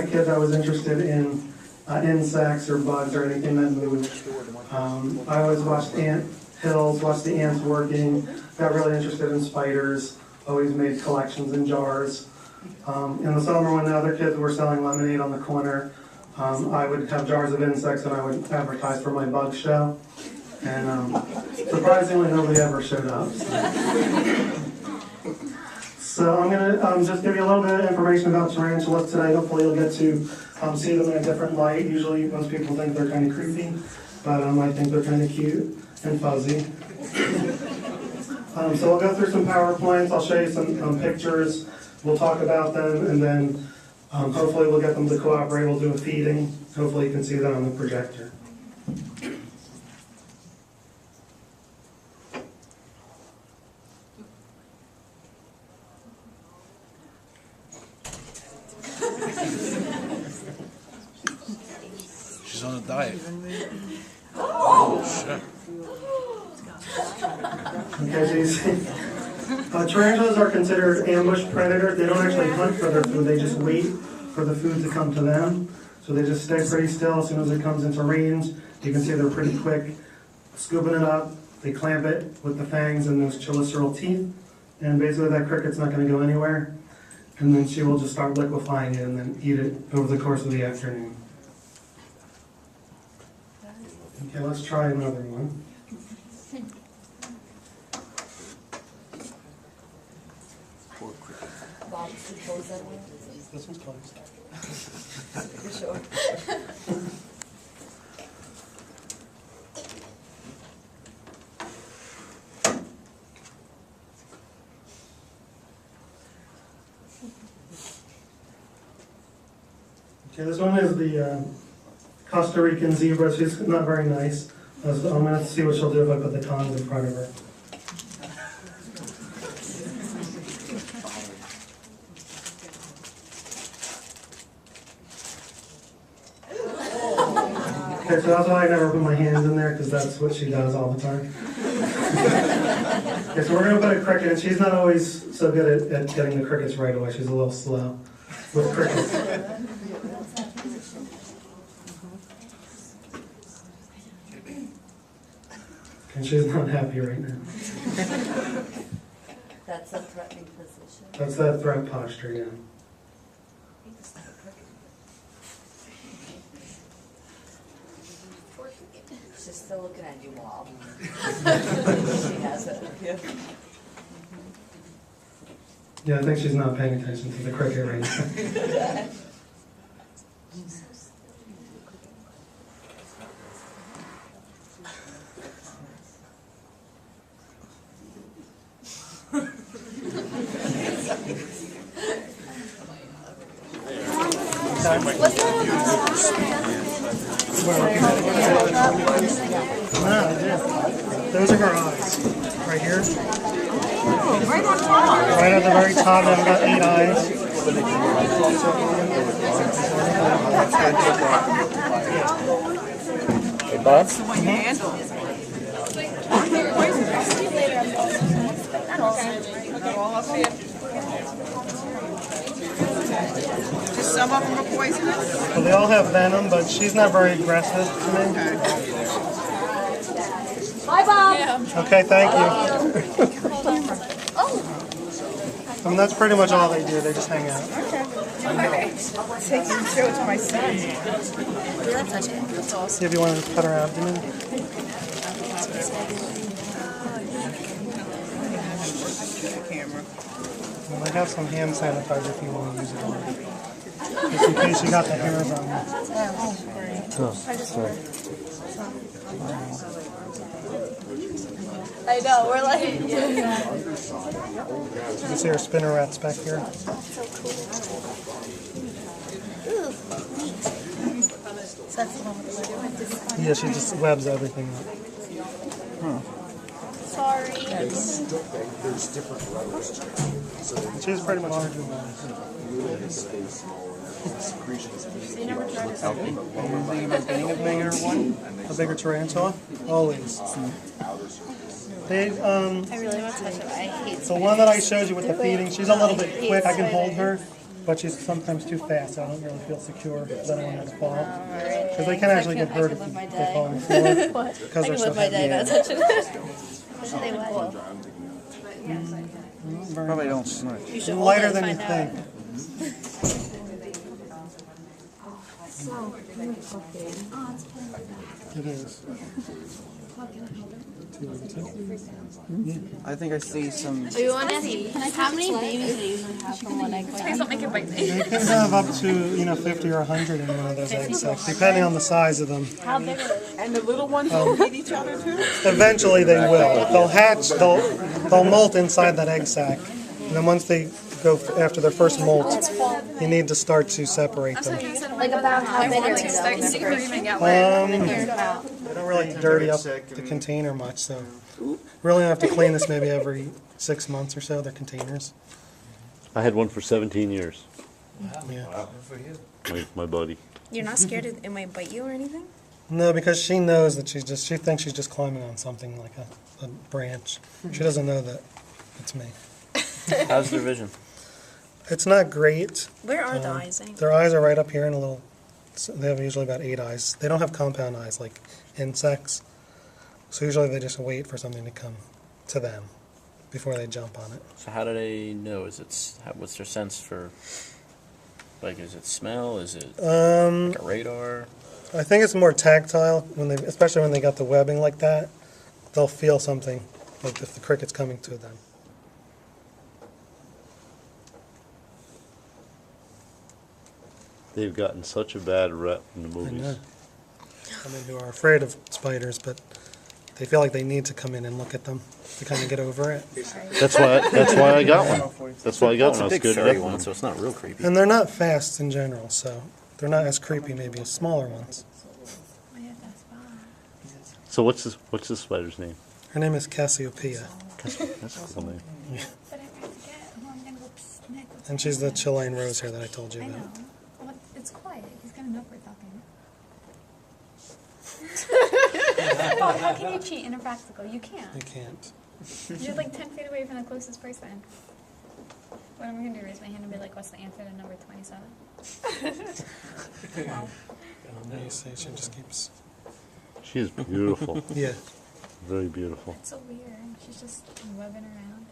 Kid that was interested in insects or bugs or anything that moved. I always watched ant hills, watched the ants working, got really interested in spiders, always made collections in jars. In the summer when the other kids were selling lemonade on the corner, I would have jars of insects and I would advertise for my bug show. And surprisingly nobody ever showed up. So I'm going to just give you a little bit of information about tarantulas today. Hopefully you'll get to see them in a different light. Usually most people think they're kind of creepy, but I think they're kind of cute and fuzzy. So I'll go through some PowerPoints. I'll show you some pictures. We'll talk about them, and then hopefully we'll get them to cooperate. We'll do a feeding. Hopefully you can see that on the projector. She's on a diet. Oh, shit. Okay, so you see, tarantulas are considered ambush predators. They don't actually hunt for their food. They just wait for the food to come to them. So they just stay pretty still. As soon as it comes into range, you can see they're pretty quick scooping it up. They clamp it with the fangs and those cheliceraal teeth. And basically that cricket's not going to go anywhere. And then she will just start liquefying it and then eat it over the course of the afternoon. Okay, let's try another one. This one's closed. For sure. Okay, this one is the Costa Rican zebra. She's not very nice. So I'm going to see what she'll do if I put the tongs in front of her. Okay, so that's why I never put my hands in there, because that's what she does all the time. Okay, so we're going to put a cricket, and she's not always so good at getting the crickets right away. She's a little slow with crickets. And she's not happy right now. That's a threatening position. That's that threat posture, yeah. She's still looking at you, Mom. She has it. Yeah, I think she's not paying attention to the cricket right now. Those are her eyes, right here. Oh, right on top. Right at the very top, they've got 8 eyes. Hey, Bob? That's the one you handle. All up here. Just some of them are poisonous? Well, they all have venom, but she's not very aggressive to me. Okay. Bye, Bob. Okay, thank you. I mean, that's pretty much all they do. They just hang out. Okay. Take it and show it to my son. That's awesome. See if you want to cut her abdomen. Camera. Well, I have some hand sanitizer if you want to use it on her. Just in case you got the hairs on you. I know, we're like... You can see her spinnerets back here. Ooh, neat. So that's the one with the Yeah, she just webs everything up. Sorry. She's pretty much larger than that. Getting a bigger one. A bigger tarantula? Always. They, I really want to touch it. I hate the one that I showed you with the feeding, she's a little bit quick. I can hold her. but she's sometimes too fast, so I don't really feel secure because I don't want her to fall. Because they can actually get hurt if they fall on the floor because they're so heavy. They will. Probably don't snort. You should Lighter hold it than you and find think. It is. I think I see some. out. We want to see how many babies they usually have from one egg. Please don't make it bite me. They can have up to 50 or 100 in one of those egg sacs, depending on the size of them. How big are they? And the little ones will eat each other too? Eventually they will. They'll hatch, they'll molt inside that egg sac. And then once they go after their first molt, you need to start to separate them. Like about how big are they? Start screaming out loud. They don't really dirty up the container much, so really have to clean this maybe every 6 months or so, their containers. I had one for 17 years. Yeah. My buddy. You're not scared it might bite you or anything? No, because she knows that she thinks she's just climbing on something like a branch. She doesn't know that it's me. How's their vision? It's not great. Where are the eyes? Their eyes are right up here in a little, they have usually about 8 eyes. They don't have compound eyes like insects. So usually they just wait for something to come to them before they jump on it. So how do they know? What's their sense for? Like, is it smell? Is it like a radar? I think it's more tactile especially when they got the webbing like that. They'll feel something, like if the cricket's coming to them. They've gotten such a bad rep in the I movies. know. I mean, who are afraid of spiders, but they feel like they need to come in and look at them to kind of get over it. That's why I got one. That's why I got It's one. I a was big good furry at one, one. so it's not real creepy. And they're not fast in general, so they're not as creepy maybe as smaller ones. So what's this spider's name? Her name is Cassiopeia, That's a cool name. But I forget who I'm gonna go next. and she's the Chilean rose here that I told you I know. about. Well, it's quiet. He's gonna know we're talking. Oh, how can you cheat in a practical? You can't. You can't. You're like 10 feet away from the closest person. What am I gonna do? Raise my hand and be like, "What's the answer to number 27?" You see, she just keeps. She is beautiful. Yeah. Very beautiful. It's so weird. She's just webbing around.